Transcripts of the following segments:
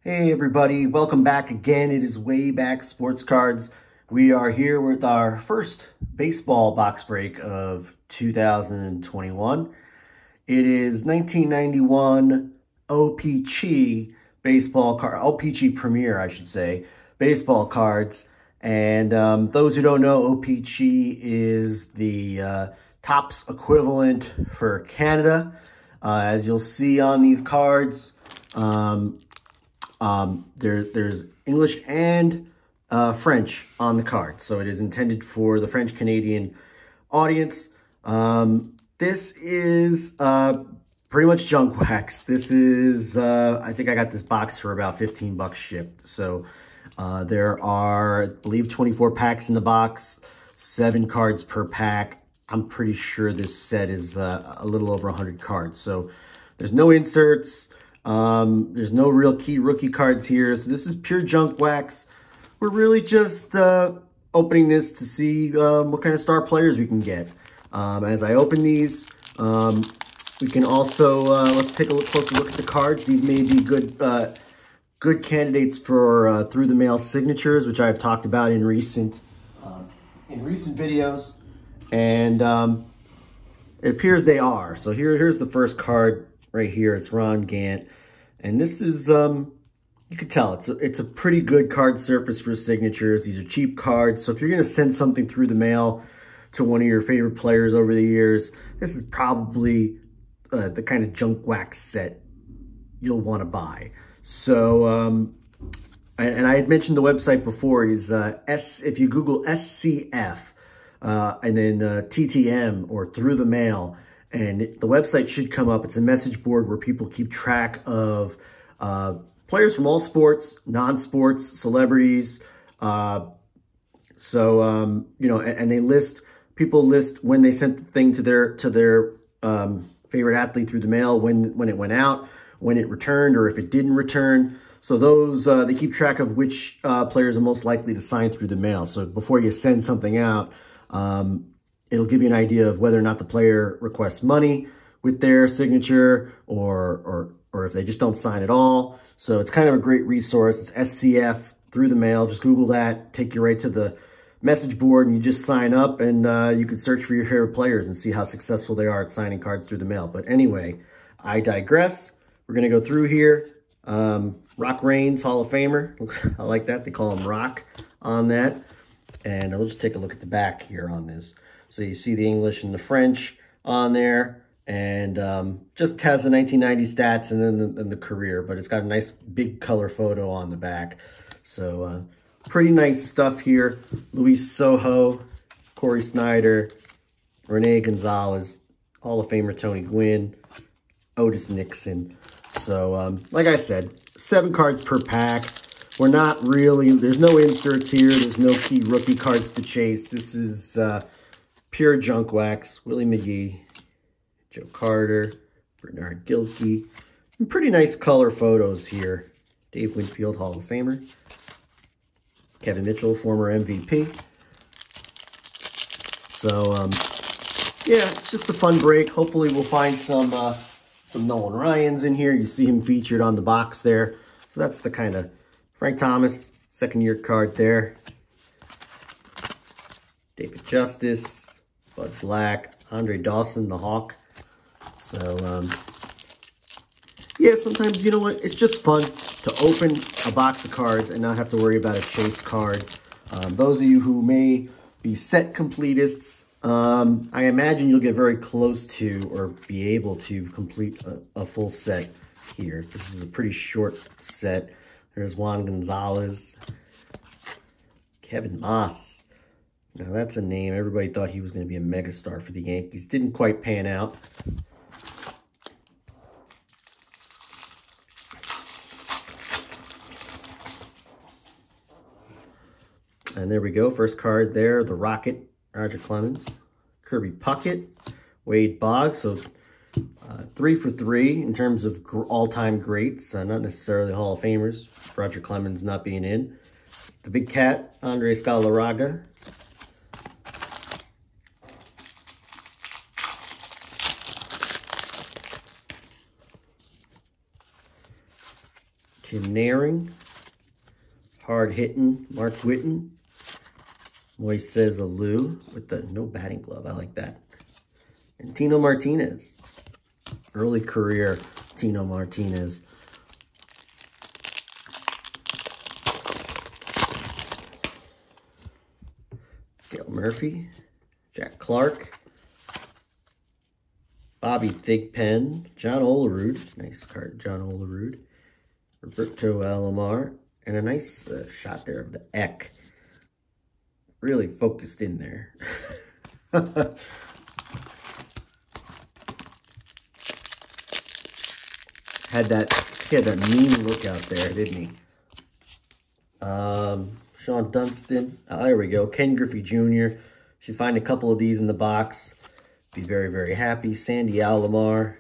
Hey everybody, welcome back again. It is Wayback Sports Cards. We are here with our first baseball box break of 2021. It is 1991 O-Pee-Chee baseball card, O-Pee-Chee Premier, I should say, baseball cards. And those who don't know, O-Pee-Chee is the Topps equivalent for Canada. As you'll see on these cards, there's English and French on the card. So it is intended for the French-Canadian audience. This is pretty much junk wax. This is, I think I got this box for about 15 bucks shipped. So there are, I believe, 24 packs in the box, 7 cards per pack. I'm pretty sure this set is a little over 100 cards. So there's no inserts. There's no real key rookie cards here. So this is pure junk wax. We're really just opening this to see what kind of star players we can get. As I open these, we can also, let's take a closer look at the cards. These may be good candidates for through the mail signatures, which I've talked about in recent videos. And it appears they are. So here's the first card right here. It's Ron Gant. And this is, you can tell, it's a pretty good card surface for signatures. These are cheap cards. So if you're going to send something through the mail to one of your favorite players over the years, this is probably the kind of junk wax set you'll want to buy. So, and I had mentioned the website before. It is if you Google SCF, and then TTM or through the mail, and the website should come up. It's a message board where people keep track of players from all sports, non-sports, celebrities. You know, and people list when they sent the thing to their favorite athlete through the mail, when it went out, when it returned, or if it didn't return. So those, they keep track of which players are most likely to sign through the mail. So before you send something out, it'll give you an idea of whether or not the player requests money with their signature or if they just don't sign at all. So it's kind of a great resource. It's SCF through the mail. Just Google that, take you right to the message board, and you just sign up, and you can search for your favorite players and see how successful they are at signing cards through the mail. But anyway, I digress. We're going to go through here. Rock Reigns, Hall of Famer. I like that. They call him Rock on that. And we'll just take a look at the back here on this. So you see the English and the French on there, and just has the 1990 stats and then the career, but it's got a nice big color photo on the back. So pretty nice stuff here. Luis Sojo, Corey Snyder, Rene Gonzalez, Hall of Famer Tony Gwynn, Otis Nixon. So like I said, 7 cards per pack. We're not really, there's no inserts here. There's no key rookie cards to chase. This is pure junk wax. Willie McGee, Joe Carter, Bernard Gilkey. And pretty nice color photos here. Dave Winfield, Hall of Famer. Kevin Mitchell, former MVP. So, yeah, it's just a fun break. Hopefully we'll find some Nolan Ryans in here. You see him featured on the box there. So that's the kind of Frank Thomas, second-year card there. David Justice, Bud Black, Andre Dawson, the Hawk. So, yeah, sometimes, you know what, it's just fun to open a box of cards and not have to worry about a chase card. Those of you who may be set completists, I imagine you'll get very close to or be able to complete a full set here. This is a pretty short set. There's Juan Gonzalez, Kevin Moss. Now that's a name. Everybody thought he was going to be a megastar for the Yankees. Didn't quite pan out. And there we go. First card there. The Rocket, Roger Clemens. Kirby Puckett, Wade Boggs. So 3 for 3 in terms of all-time greats. Not necessarily Hall of Famers. Roger Clemens not being in. The Big Cat, Andre Scalaraga. Tim Naring. Hard-hitting Mark Whitten. Moises Alou with the no batting glove. I like that. And Tino Martinez. Early career Tino Martinez. Dale Murphy. Jack Clark. Bobby Thigpen. John Olerud. Nice card, John Olerud. Roberto Alomar. And a nice shot there of the Eck. Really focused in there. He had that mean look out there, didn't he? Sean Dunston. There we go. Ken Griffey Jr. If you find a couple of these in the box, be very, very happy. Sandy Alomar.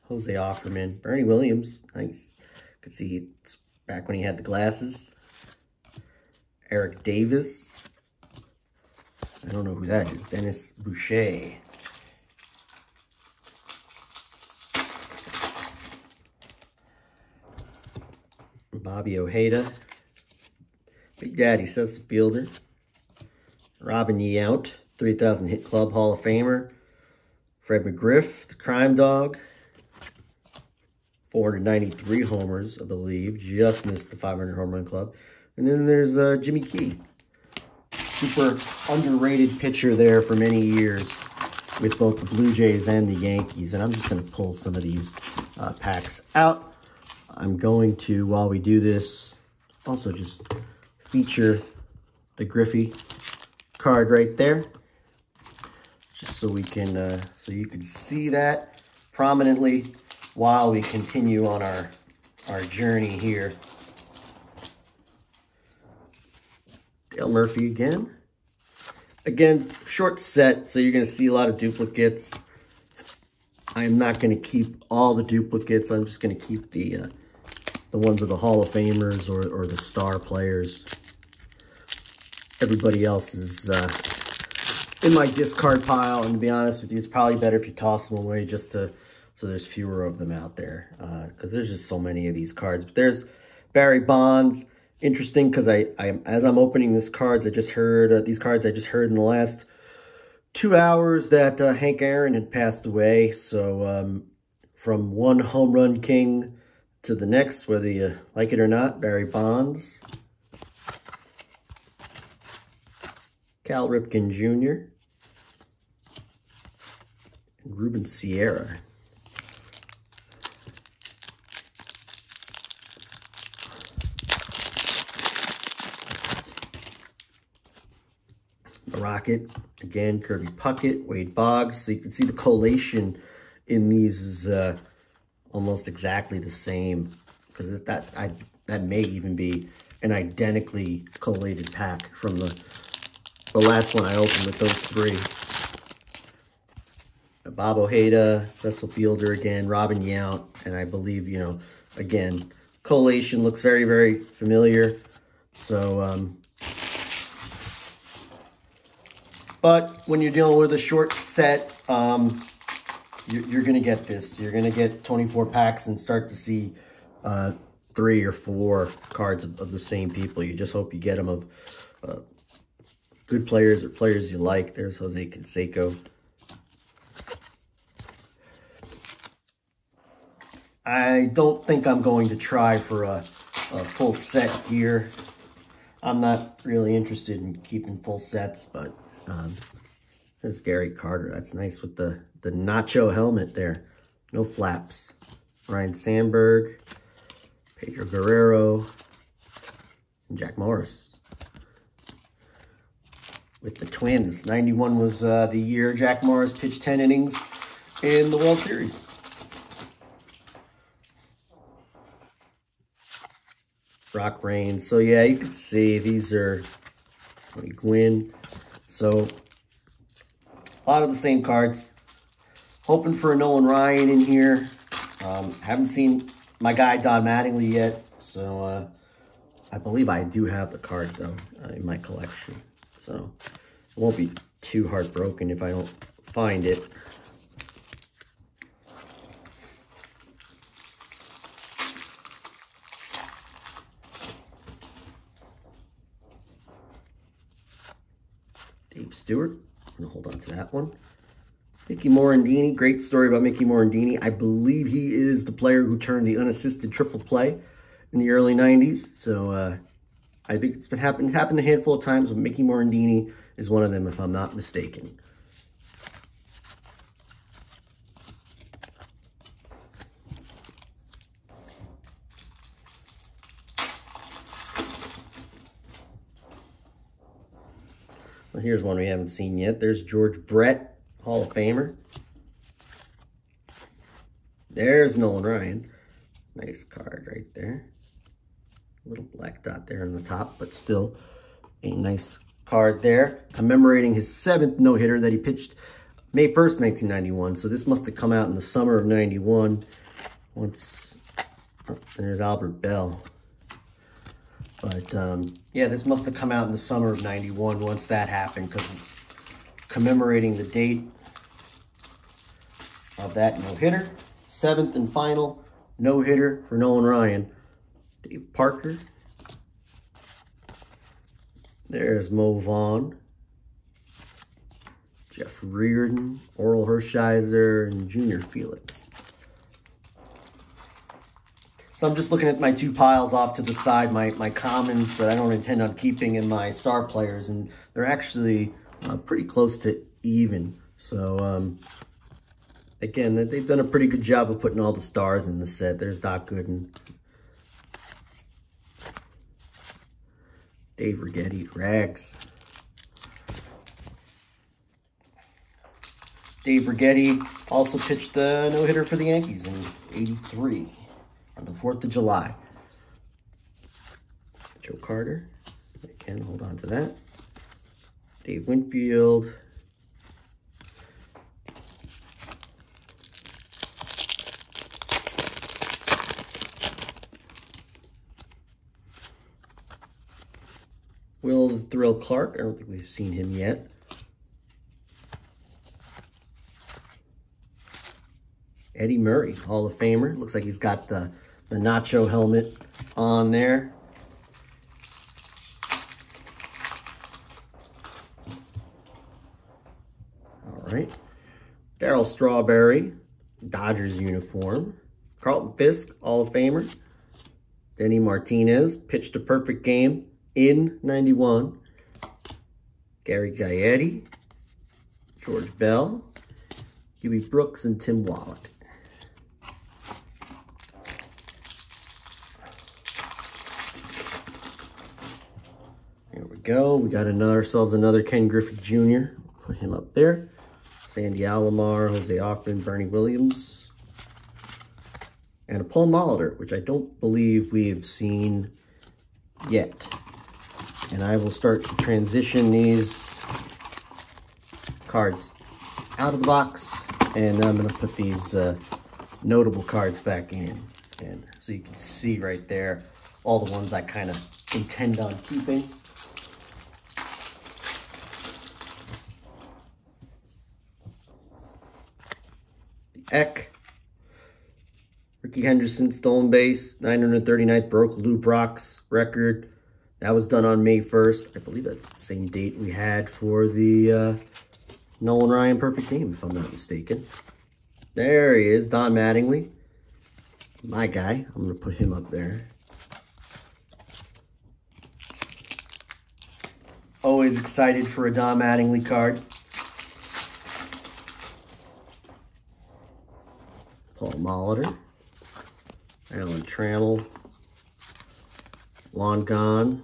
Jose Offerman. Bernie Williams. Nice. Could see it's back when he had the glasses. Eric Davis. I don't know who that is. Dennis Boucher. Bobby Ojeda. Big Daddy Cecil Fielder. Robin Yount, 3,000 Hit Club Hall of Famer. Fred McGriff, the Crime Dog. 493 homers, I believe. Just missed the 500 home run club. And then there's Jimmy Key. Super underrated pitcher there for many years with both the Blue Jays and the Yankees. And I'm just going to pull some of these packs out. I'm going to, while we do this, also just feature the Griffey card right there. Just so we can, so you can see that prominently while we continue on our journey here. Dale Murphy again. Again, short set, so you're going to see a lot of duplicates. I'm not going to keep all the duplicates. I'm just going to keep the ones of the Hall of Famers or the star players. Everybody else is in my discard pile, and to be honest with you, it's probably better if you toss them away just so there's fewer of them out there, because there's just so many of these cards. But there's Barry Bonds. Interesting, because as I'm opening these cards, I just heard in the last 2 hours that Hank Aaron had passed away. So from one home run king to the next, whether you like it or not, Barry Bonds. Cal Ripken Jr. And Ruben Sierra. The Rocket, again, Kirby Puckett, Wade Boggs. So you can see the collation in these is almost exactly the same, because that may even be an identically collated pack from the last one I opened with those three. Bob Ojeda, Cecil Fielder again, Robin Yount, and I believe, you know, again, collation looks very, very familiar. So, but when you're dealing with a short set, you're going to get this. You're going to get 24 packs and start to see 3 or 4 cards of the same people. You just hope you get them of good players or players you like. There's Jose Canseco. I don't think I'm going to try for a full set here. I'm not really interested in keeping full sets, but there's Gary Carter. That's nice with the nacho helmet there. No flaps. Ryan Sandberg, Pedro Guerrero, and Jack Morris. With the Twins, 91 was the year Jack Morris pitched 10 innings in the World Series. Rock Reigns. So yeah, you can see these are Tony Gwynn. So a lot of the same cards. Hoping for a Nolan Ryan in here. Haven't seen my guy Don Mattingly yet, so I believe I do have the card though in my collection. So I won't be too heartbroken if I don't find it. Dave Stewart. I'm going to hold on to that one. Mickey Morandini. Great story about Mickey Morandini. I believe he is the player who turned the unassisted triple play in the early 90s. So I think it's been happened a handful of times, but Mickey Morandini is one of them, if I'm not mistaken. Well, here's one we haven't seen yet. There's George Brett, Hall of Famer. There's Nolan Ryan. Nice card right there. Little black dot there on the top, but still a nice card there. Commemorating his 7th no-hitter that he pitched May 1st, 1991. So this must have come out in the summer of 91. Once, oh, there's Albert Bell. But yeah, this must have come out in the summer of 91 once that happened, because it's commemorating the date of that no-hitter. 7th and final no-hitter for Nolan Ryan. Dave Parker. There's Mo Vaughn. Jeff Reardon, Oral Hershiser, and Junior Felix. So I'm just looking at my 2 piles off to the side, my commons that I don't intend on keeping and my star players, and they're actually pretty close to even. So again, they've done a pretty good job of putting all the stars in the set. There's Doc Gooden. Dave Righetti, Rags. Dave Righetti also pitched the no-hitter for the Yankees in '83 on the 4th of July. Joe Carter. Again, hold on to that. Dave Winfield. Will the Thrill Clark. I don't think we've seen him yet. Eddie Murray, Hall of Famer. Looks like he's got the nacho helmet on there. All right. Darryl Strawberry, Dodgers uniform. Carlton Fisk, Hall of Famer. Denny Martinez, pitched a perfect game in '91. Gary Gaetti, George Bell, Huey Brooks, and Tim Wallach. Here we go. We got ourselves another Ken Griffey Jr. Put him up there. Sandy Alomar, Jose Hoffman, Bernie Williams, and a Paul Molitor, which I don't believe we have seen yet. And I will start to transition these cards out of the box, and I'm going to put these notable cards back in. And so you can see right there all the ones I kind of intend on keeping. The Eck. Ricky Henderson, stolen base, 939th, broke Lou Brock's record. That was done on May 1st. I believe that's the same date we had for the Nolan Ryan perfect game, if I'm not mistaken. There he is, Don Mattingly. My guy. I'm going to put him up there. Always excited for a Don Mattingly card. Paul Molitor. Alan Trammell. Long gone.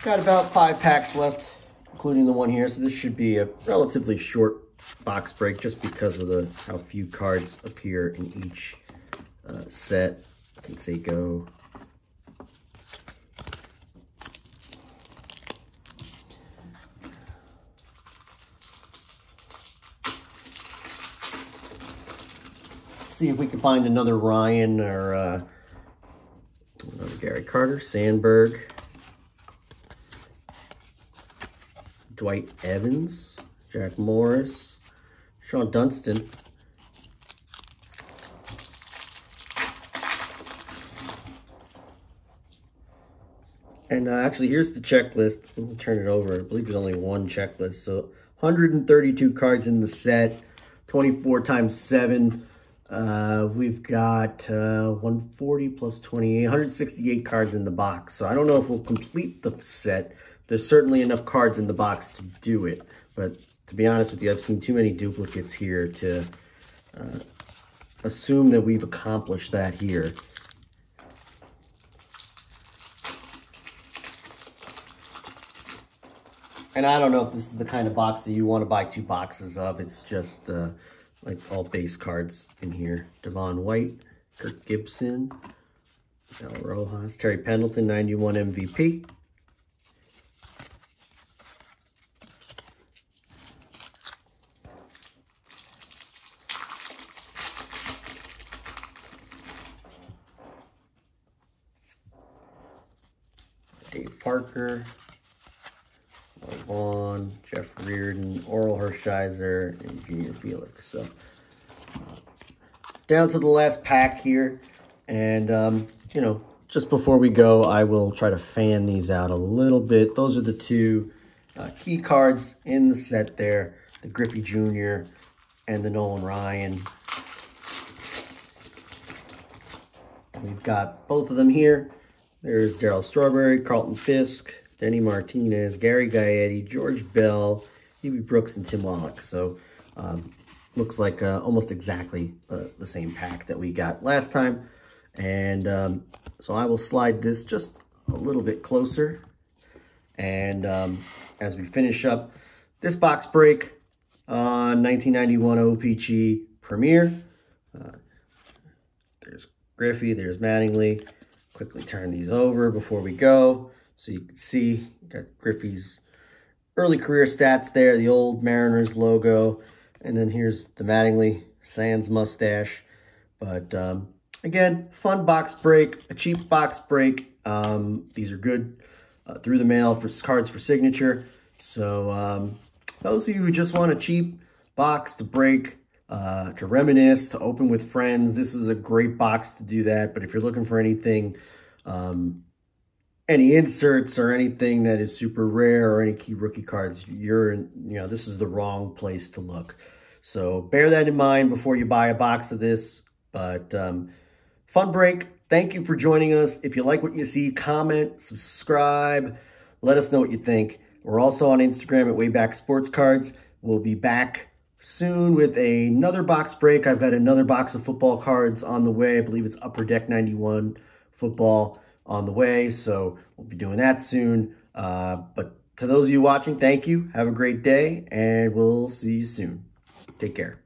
Got about 5 packs left, including the one here. So this should be a relatively short box break just because of how few cards appear in each set. Canseco. See if we can find another Ryan or another Gary Carter, Sandberg, Dwight Evans, Jack Morris, Sean Dunston, And actually, here's the checklist. Let me turn it over. I believe there's only one checklist. So 132 cards in the set, 24 times 7. We've got 140 plus 28, 168 cards in the box. So I don't know if we'll complete the set. There's certainly enough cards in the box to do it. But to be honest with you, I've seen too many duplicates here to assume that we've accomplished that here. And I don't know if this is the kind of box that you want to buy 2 boxes of. It's just like all base cards in here. Devon White, Kirk Gibson, Mel Rojas, Terry Pendleton, 91 MVP. Dave Parker, Vaughn, Jeff Reardon, Oral Hershiser, and Junior Felix. So down to the last pack here. And, you know, just before we go, I will try to fan these out a little bit. Those are the 2 key cards in the set there, the Griffey Jr. and the Nolan Ryan. We've got both of them here. There's Darryl Strawberry, Carlton Fisk, Denny Martinez, Gary Gaetti, George Bell, E.B. Brooks, and Tim Wallach. So looks like almost exactly the same pack that we got last time. And so I will slide this just a little bit closer. And as we finish up this box break on 1991 O-Pee-Chee Premier. There's Griffey, there's Mattingly. Quickly turn these over before we go. So you can see, got Griffey's early career stats there, the old Mariners logo. And then here's the Mattingly sans mustache. But again, fun box break, a cheap box break. These are good through the mail for cards for signature. So those of you who just want a cheap box to break, to reminisce, to open with friends, this is a great box to do that. But if you're looking for anything, any inserts or anything that is super rare or any key rookie cards, this is the wrong place to look. So bear that in mind before you buy a box of this. But fun break. Thank you for joining us. If you like what you see, comment, subscribe, let us know what you think. We're also on Instagram at Waybacksportscards. We'll be back soon with another box break. I've got another box of football cards on the way. I believe it's Upper Deck 91 football on the way. So we'll be doing that soon. But to those of you watching, thank you. Have a great day, and we'll see you soon. Take care.